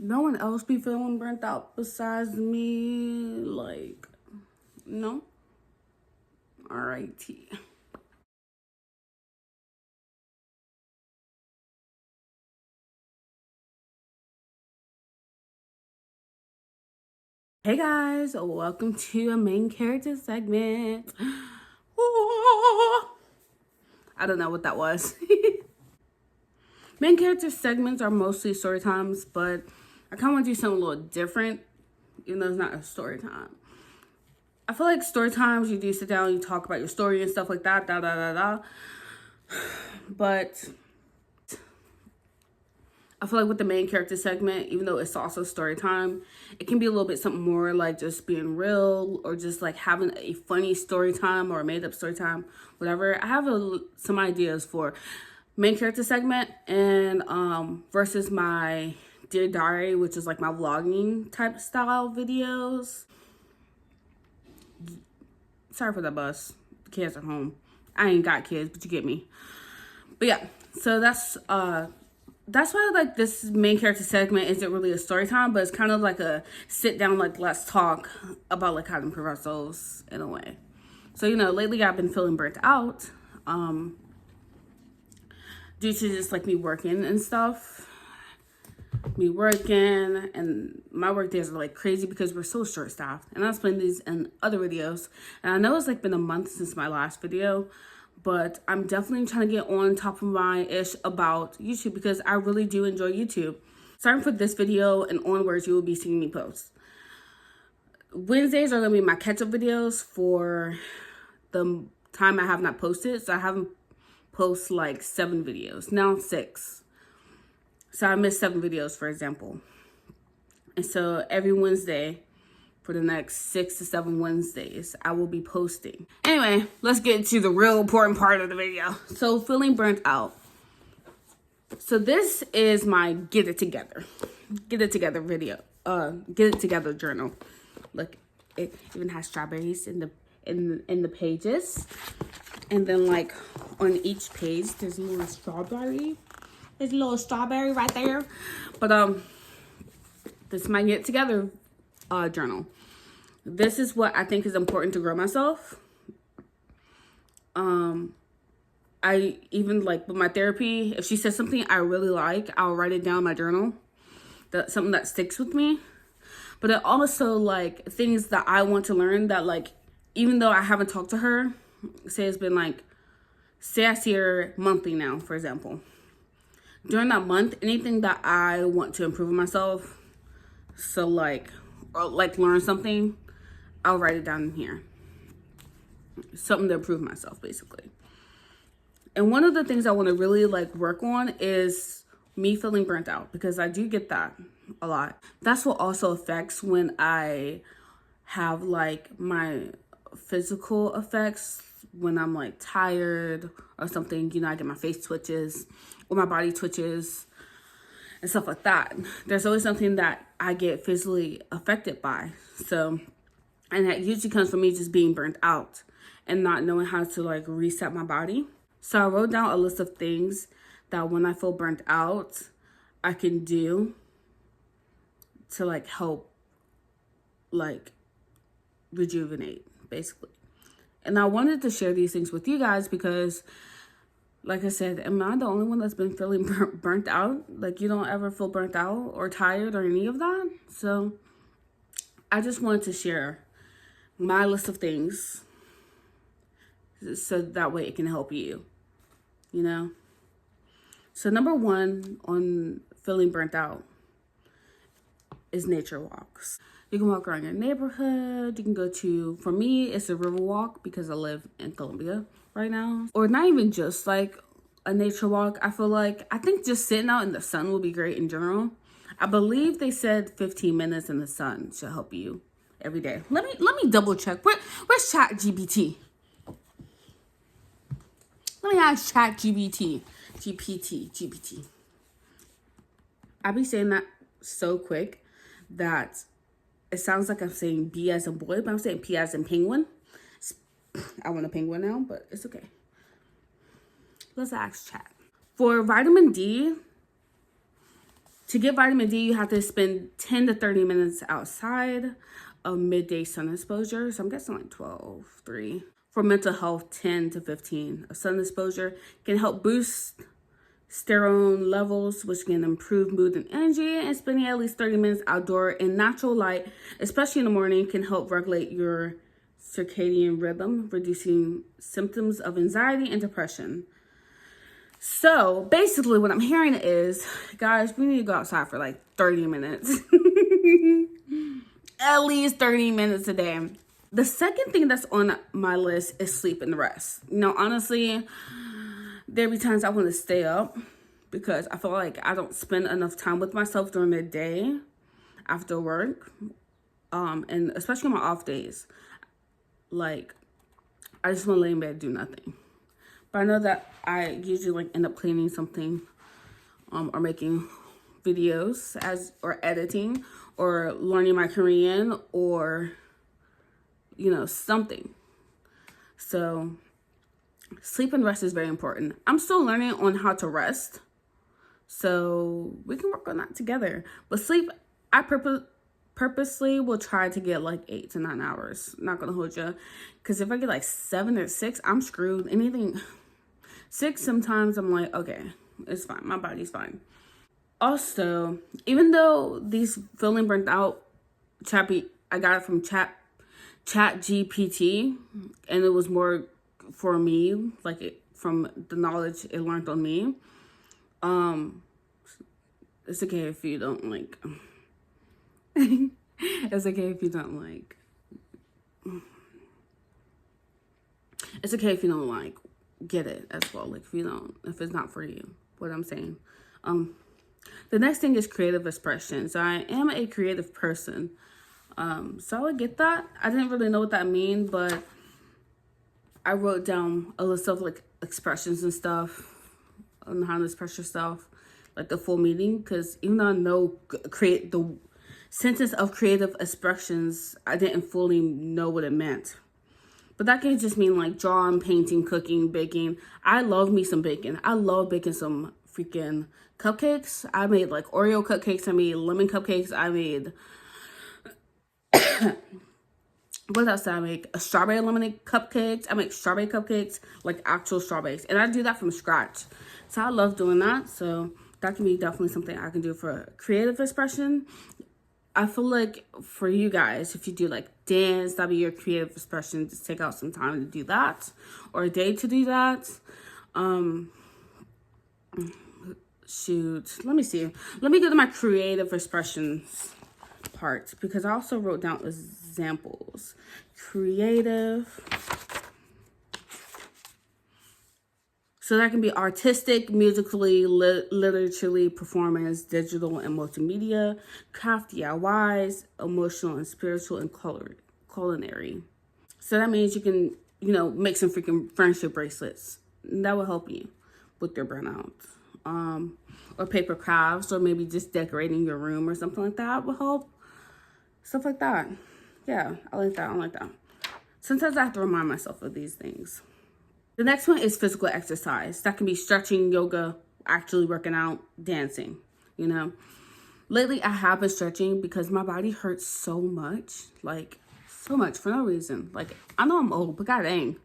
no one else be feeling burnt out besides me? Like, no? Alrighty. Hey guys, welcome to a main character segment. I don't know what that was. Main character segments are mostly story times, but I kind of want to do something a little different, even though it's not a story time. I feel like story times, you do sit down, you talk about your story and stuff like that, But I feel like with the main character segment, even though it's also story time, it can be a little bit something more like just being real or just like having a funny story time or a made up story time, whatever. I have some ideas for main character segment and versus my Dear Diary, which is like my vlogging type style videos. Sorry for the bus. The kids are home. I ain't got kids, but you get me. But yeah, so that's why like this main character segment isn't really a story time, but it's kind of like a sit down, like let's talk about like how to improve ourselves in a way. So, you know, lately I've been feeling burnt out due to just like me working and stuff. And my work days are like crazy because we're so short staffed. And I'll explain these in other videos. And I know it's like been a month since my last video, but I'm definitely trying to get on top of my ish about YouTube because I really do enjoy YouTube. Starting for this video and onwards, you will be seeing me post. Wednesdays are going to be my catch-up videos for the time I have not posted. So I haven't posted like 7 videos, now 6. So I missed 7 videos, for example. And so every Wednesday for the next 6 to 7 Wednesdays, I will be posting. Anyway, let's get to the real important part of the video. So feeling burnt out. So this is my get it together video. Get it together journal. Look, it even has strawberries in the pages. And then like on each page, there's a little strawberry. There's a little strawberry right there. But this is my get together journal. This is what I think is important to grow myself. I even like with my therapy, if she says something I really like, I'll write it down in my journal. That's something that sticks with me. But it also like things that I want to learn that like, even though I haven't talked to her, say it's been like, say I see her monthly now, for example. During that month, anything that I want to improve myself, so like, or like learn something, I'll write it down in here. Something to improve myself, basically. And one of the things I want to really like work on is me feeling burnt out, because I do get that a lot. That's what also affects when I have like my physical effects, when I'm like tired or something, you know, I get my face twitches or my body twitches and stuff like that. There's always something that I get physically affected by. So, and that usually comes from me just being burnt out and not knowing how to like reset my body. So I wrote down a list of things that when I feel burnt out, I can do to like help like rejuvenate, basically. And I wanted to share these things with you guys because, like I said, am I the only one that's been feeling burnt out? Like, you don't ever feel burnt out or tired or any of that? So I just wanted to share my list of things so that way it can help you, you know? So number 1 on feeling burnt out is nature walks. You can walk around your neighborhood. You can go to, for me, it's a river walk because I live in Colombia right now. Or not even just like a nature walk. I think just sitting out in the sun will be great in general. I believe they said 15 minutes in the sun should help you every day. Let me double check. Where's ChatGPT? Let me ask ChatGPT. GPT. I be saying that so quick that it sounds like I'm saying B as in boy, but I'm saying P as in penguin. I want a penguin now, but it's okay. Let's ask chat. For vitamin D, To get vitamin D, you have to spend 10 to 30 minutes outside of midday sun exposure. So I'm guessing like 12, 3. For mental health, 10 to 15 of sun exposure can help boost serotonin levels, which can improve mood and energy. And spending at least 30 minutes outdoor in natural light, especially in the morning, can help regulate your circadian rhythm, reducing symptoms of anxiety and depression. So basically what I'm hearing is, guys, we need to go outside for like 30 minutes. At least 30 minutes a day. The second thing that's on my list is sleep and rest. You know, honestly, there be times I want to stay up because I feel like I don't spend enough time with myself during the day after work. And especially on my off days. Like, I just want to lay in bed and do nothing. But I know that I usually like end up cleaning something or making videos or editing or learning my Korean or, you know, something. So sleep and rest is very important. I'm still learning on how to rest. So we can work on that together. But sleep, I purposely will try to get like 8 to 9 hours. Not gonna hold you. Because if I get like 7 or 6, I'm screwed. Anything 6, sometimes I'm like, okay, it's fine. My body's fine. Also, even though these feeling burnt out, I got it from Chat GPT, and it was more for me, like from the knowledge it learned on me. It's okay if you don't like. It's okay if you don't like. It's okay if you don't like get it as well. Like if it's not for you, what I'm saying. The next thing is creative expression. So I am a creative person. So I would get that. I didn't really know what that means, but I wrote down a list of like expressions and stuff on how to express yourself, like the full meaning. Because even though I know create the sentence of creative expressions, I didn't fully know what it meant. But that can just mean like drawing, painting, cooking, baking. I love me some baking. I love baking some freaking cupcakes. I made like Oreo cupcakes. I made lemon cupcakes. I made what else did I make? A strawberry lemonade cupcakes. I make strawberry cupcakes, like actual strawberries. And I do that from scratch. So I love doing that. So that can be definitely something I can do for creative expression. I feel like for you guys, if you do like dance, that'd be your creative expression. Just take out some time to do that, or a day to do that. Shoot, let me see. Let me go to my creative expressions part, because I also wrote down examples. Creative. So that can be artistic, musically, literaturely, performance, digital and multimedia, craft DIYs, emotional and spiritual, and culinary. So that means you can, you know, make some freaking friendship bracelets. And that will help you with your burnout. Or paper crafts, or maybe just decorating your room or something like that will help. Stuff like that. Yeah, I like that. Sometimes I have to remind myself of these things. The next one is physical exercise. That can be stretching, yoga, actually working out, dancing, you know. Lately, I have been stretching because my body hurts so much. Like, so much for no reason. Like, I know I'm old, but god dang.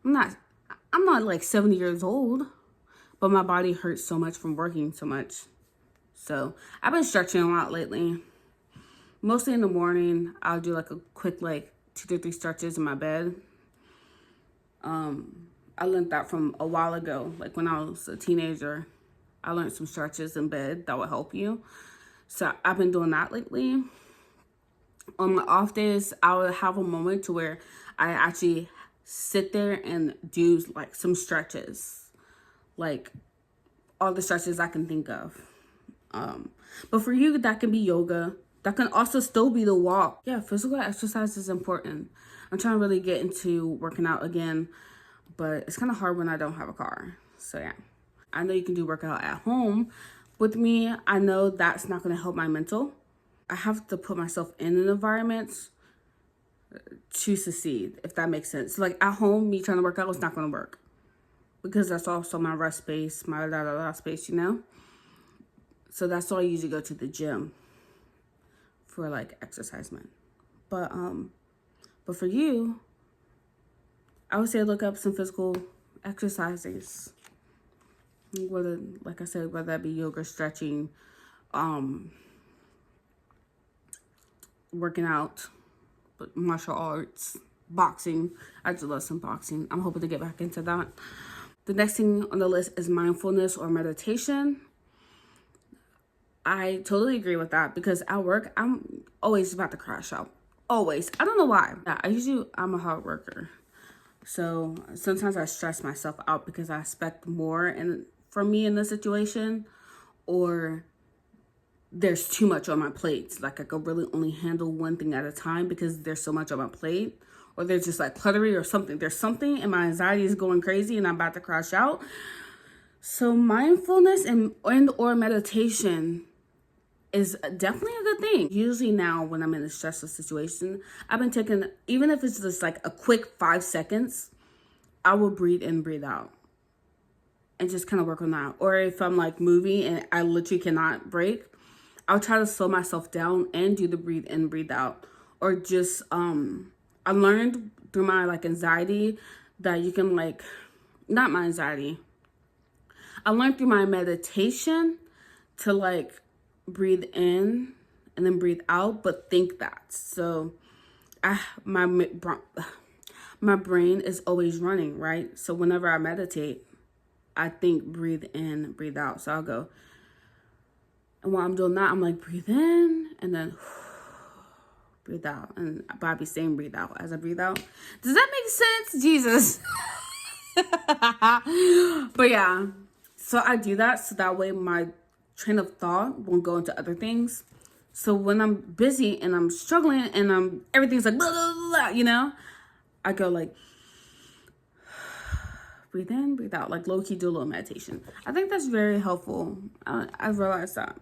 I'm not like 70 years old. But my body hurts so much from working so much. So, I've been stretching a lot lately. Mostly in the morning, I'll do like a quick like 2 to 3 stretches in my bed. I learned that from a while ago. Like when I was a teenager, I learned some stretches in bed that will help you. So I've been doing that lately. On my off days, I would have a moment to where I actually sit there and do like some stretches. Like all the stretches I can think of. But for you, that can be yoga. That can also still be the walk. Yeah, physical exercise is important. I'm trying to really get into working out again, but it's kind of hard when I don't have a car. So yeah, I know you can do workout at home. With me, I know that's not going to help my mental. I have to put myself in an environment to succeed, if that makes sense. Like at home, me trying to work out is not going to work because that's also my rest space, my space, you know? So that's why I usually go to the gym for like exercisement. But for you, I would say look up some physical exercises. Whether, like I said, whether that be yoga, stretching, working out, but martial arts, boxing. I just love some boxing. I'm hoping to get back into that. The next thing on the list is mindfulness or meditation. I totally agree with that because at work, I'm always about to crash out. Always. I don't know why. Yeah, I'm a hard worker. So sometimes I stress myself out because I expect more from me in the situation, or there's too much on my plate. Like I could really only handle one thing at a time because there's so much on my plate, or there's just like cluttery or something. There's something and my anxiety is going crazy and I'm about to crash out. So mindfulness and or meditation is definitely a good thing. Usually now when I'm in a stressful situation, I've been taking, even if it's just like a quick 5 seconds, I will breathe in, breathe out and just kind of work on that. Or if I'm like moving and I literally cannot break, I'll try to slow myself down and do the breathe in, breathe out. Or just, I learned through my like anxiety that you can like, not my anxiety. I learned through my meditation to like breathe in and then breathe out, but think that. So my brain is always running, right? So whenever I meditate, I think breathe in, breathe out. So I'll go, and while I'm doing that, I'm like breathe in and then breathe out. And I'll be saying breathe out as I breathe out. Does that make sense? Jesus. But yeah, so I do that so that way my train of thought won't go into other things. So when I'm busy and I'm struggling and everything's like blah, blah, blah, you know, I go like breathe in, breathe out, like low-key do a little meditation. I think that's very helpful. I realized that.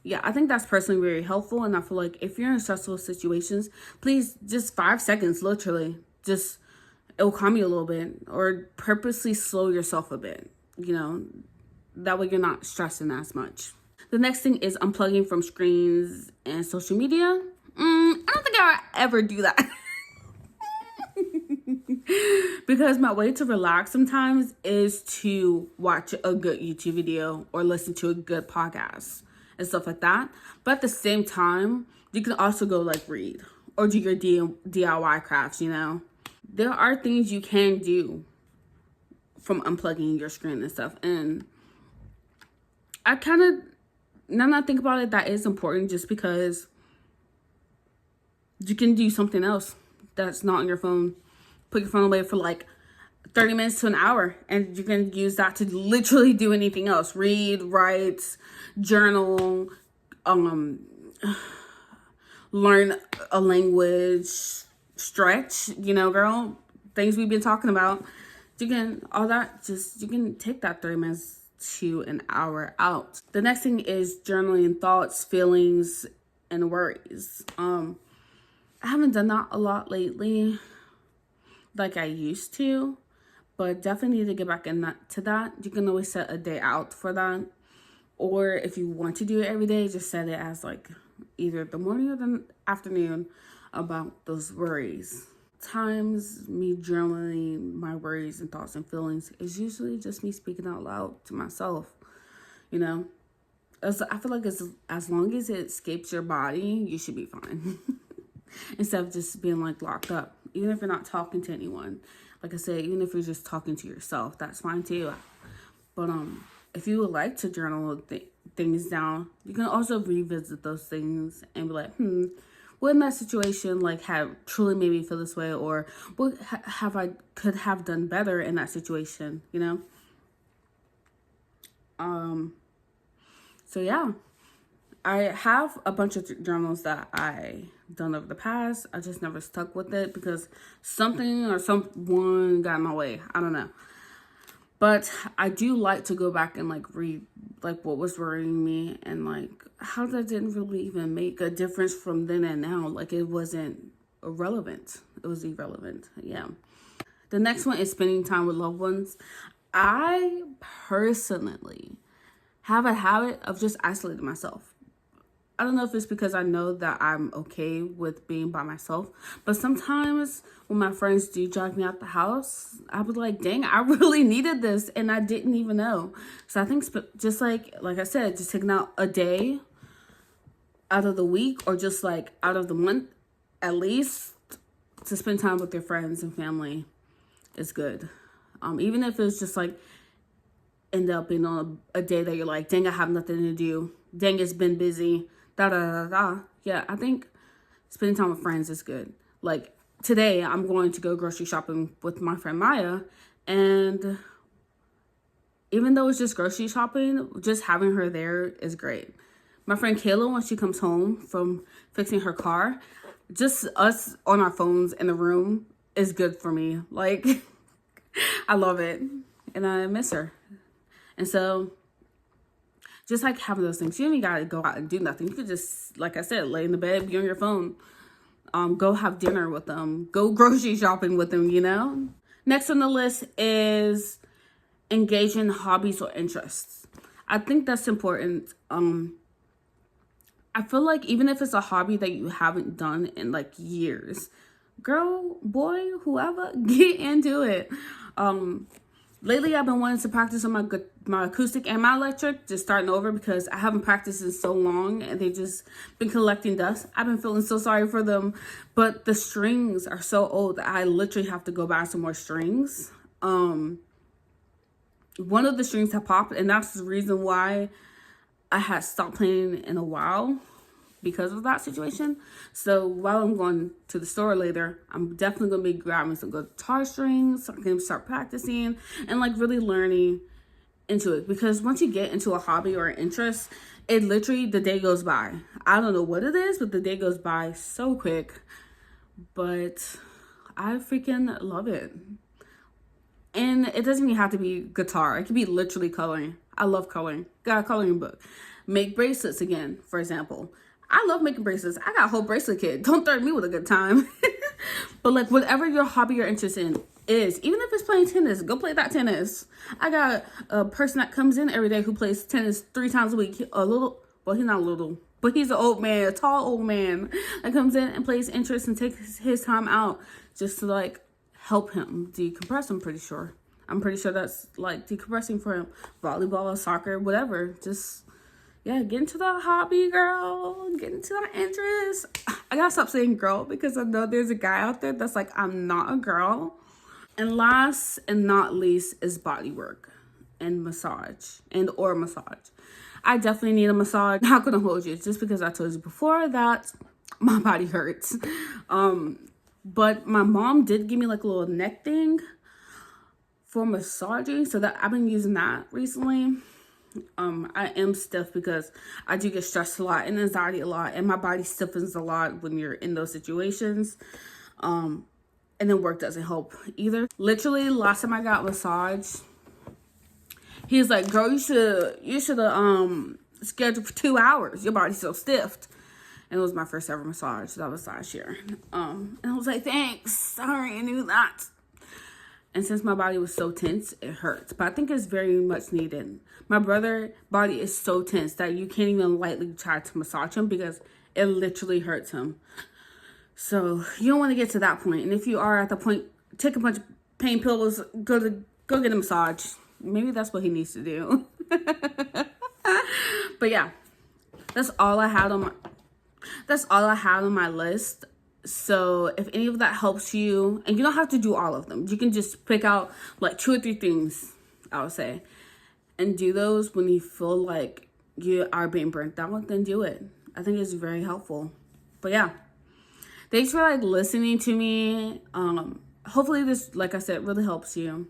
Yeah, I think that's personally very helpful. And I feel like if you're in stressful situations, please just 5 seconds, literally, just, it will calm you a little bit, or purposely slow yourself a bit, you know, that way you're not stressing as much. The next thing is unplugging from screens and social media. I don't think I would ever do that. Because my way to relax sometimes is to watch a good YouTube video or listen to a good podcast and stuff like that. But at the same time, you can also go like read or do your DIY crafts, you know. There are things you can do from unplugging your screen and stuff. And I kind of, now that I think about it, that is important just because you can do something else that's not on your phone. Put your phone away for like 30 minutes to an hour, and you can use that to literally do anything else. Read, write, journal, learn a language, stretch, you know, girl, things we've been talking about. You can, all that, just, you can take that 30 minutes to an hour out. The next thing is journaling thoughts, feelings, and worries. I haven't done that a lot lately like I used to, but definitely need to get back to that. You can always set a day out for that, or if you want to do it every day, just set it as like either the morning or the afternoon about those worries. Times me journaling my worries and thoughts and feelings is usually just me speaking out loud to myself, you know. I feel like as long as it escapes your body, you should be fine. Instead of just being like locked up, even if you're not talking to anyone. Like I said, even if you're just talking to yourself, that's fine too. But if you would like to journal things down, you can also revisit those things and be like, what in that situation like have truly made me feel this way, or what could have done better in that situation, you know? So yeah, I have a bunch of journals that I done over the past. I just never stuck with it because something or someone got in my way. I don't know. But I do like to go back and like read like what was worrying me and like how that didn't really even make a difference from then and now. Like it wasn't irrelevant. It was irrelevant. Yeah. The next one is spending time with loved ones. I personally have a habit of just isolating myself. I don't know if it's because I know that I'm okay with being by myself, but sometimes when my friends do drag me out the house, I was like, dang, I really needed this and I didn't even know. So I think just like I said, just taking out a day out of the week or just like out of the month at least to spend time with your friends and family is good. Even if it's just like end up being on a day that you're like, dang, I have nothing to do. Dang, it's been busy. Da da da da. Yeah, I think spending time with friends is good. Like today, I'm going to go grocery shopping with my friend Maya, and even though it's just grocery shopping, just having her there is great. My friend Kayla, when she comes home from fixing her car, just us on our phones in the room is good for me. Like, I love it, and I miss her. And so, just like having those things, you don't even gotta go out and do nothing. You could just, like I said, lay in the bed, be on your phone, go have dinner with them, go grocery shopping with them, you know? Next on the list is engage in hobbies or interests. I think that's important. I feel like even if it's a hobby that you haven't done in like years, girl, boy, whoever, get into it. Lately, I've been wanting to practice on my acoustic and my electric, just starting over because I haven't practiced in so long and they've just been collecting dust. I've been feeling so sorry for them, but the strings are so old that I literally have to go buy some more strings. One of the strings have popped, and that's the reason why I had stopped playing in a while, because of that situation. So while I'm going to the store later, I'm definitely going to be grabbing some guitar strings so I can start practicing and like really learning into it. Because once you get into a hobby or an interest, it literally, the day goes by. I don't know what it is, but the day goes by so quick. But I freaking love it. And it doesn't even have to be guitar. It could be literally coloring. I love coloring. Got a coloring book. Make bracelets again, for example. I love making bracelets. I got a whole bracelet kit. Don't threaten me with a good time. But like whatever your hobby or interest in is, even if it's playing tennis, go play that tennis. I got a person that comes in every day who plays tennis 3 times a week. Well, he's not little, but he's an old man, a tall old man that comes in and plays interest and takes his time out just to like help him decompress. I'm pretty sure that's like decompressing for him. Volleyball, soccer, whatever. Just, yeah, get into the hobby, girl. Get into that interest. I gotta stop saying girl because I know there's a guy out there that's like, I'm not a girl. And last and not least is body work and massage or massage. I definitely need a massage. Not gonna hold you, just because I told you before that my body hurts. But my mom did give me like a little neck thing for massaging, so that I've been using that recently. I am stiff because I do get stressed a lot and anxiety a lot, and my body stiffens a lot when you're in those situations. And then work doesn't help either. Literally, last time I got massage, he was like, "Girl, you should have scheduled for 2 hours. Your body's so stiff." And it was my first ever massage. That was last year. And I was like, thanks. Sorry, I knew that. And since my body was so tense, it hurts. But I think it's very much needed. My brother's body is so tense that you can't even lightly try to massage him because it literally hurts him. So you don't want to get to that point. And if you are at the point, take a bunch of pain pills, go get a massage. Maybe that's what he needs to do. But yeah, that's all I had on my list. So if any of that helps you, and you don't have to do all of them, you can just pick out like 2 or 3 things, I would say, and do those when you feel like you are being burnt out, then do it. I think it's very helpful. But yeah, thanks for like listening to me. Hopefully this, like I said, really helps you.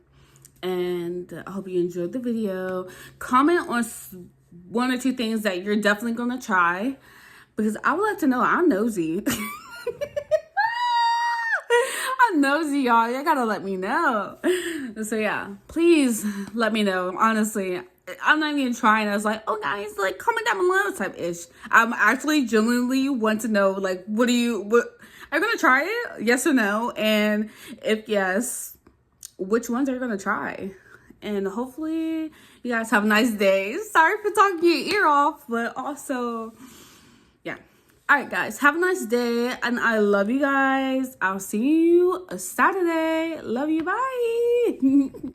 And I hope you enjoyed the video. Comment on 1 or 2 things that you're definitely going to try, because I would like to know. I'm nosy. I'm nosy, y'all. You gotta let me know. So yeah, please let me know. Honestly, I'm not even trying. I was like, oh guys, like comment down below type ish. I'm actually genuinely want to know, like, what are you gonna try it? Yes or no? And if yes, which ones are you gonna try? And hopefully you guys have a nice day. Sorry for talking your ear off, but also, yeah. All right, guys, have a nice day. And I love you guys. I'll see you Saturday. Love you. Bye.